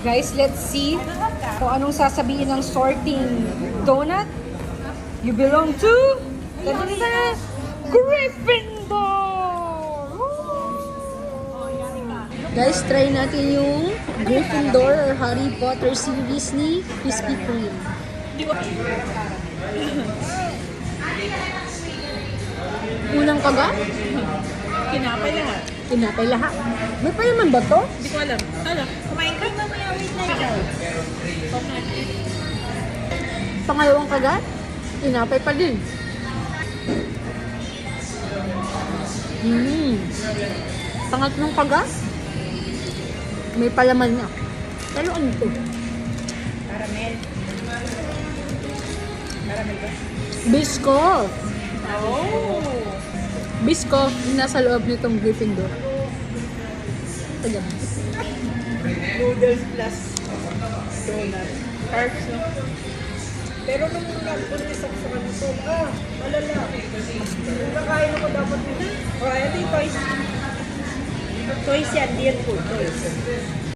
Guys, let's see kung anong sasabihin ng sorting donut. You belong to Gryffindor! Guys, try natin yung Gryffindor or Harry Potter series ni Krispy Kreme. Unang kagat? Kinapay lahat. Tinapay lahat. May palaman ba to? Hindi ko alam. Hala, kumain ka mamaya. Wait na. Pangalawang kagat? Tinapay pa din. Pangatlong kagat? May palaman na. Pero ano to? Caramel. Caramel ba? Bisco! Oh! Bisco, yung nasa loob nitong Gryffindor. Ito ganun. Noodles plus donut. Carbs, no? Pero nung nagpulisak sa kanito, malala. Nakain ako dapat nila. O, ito yung toys. Toys yan, dear food. Toys.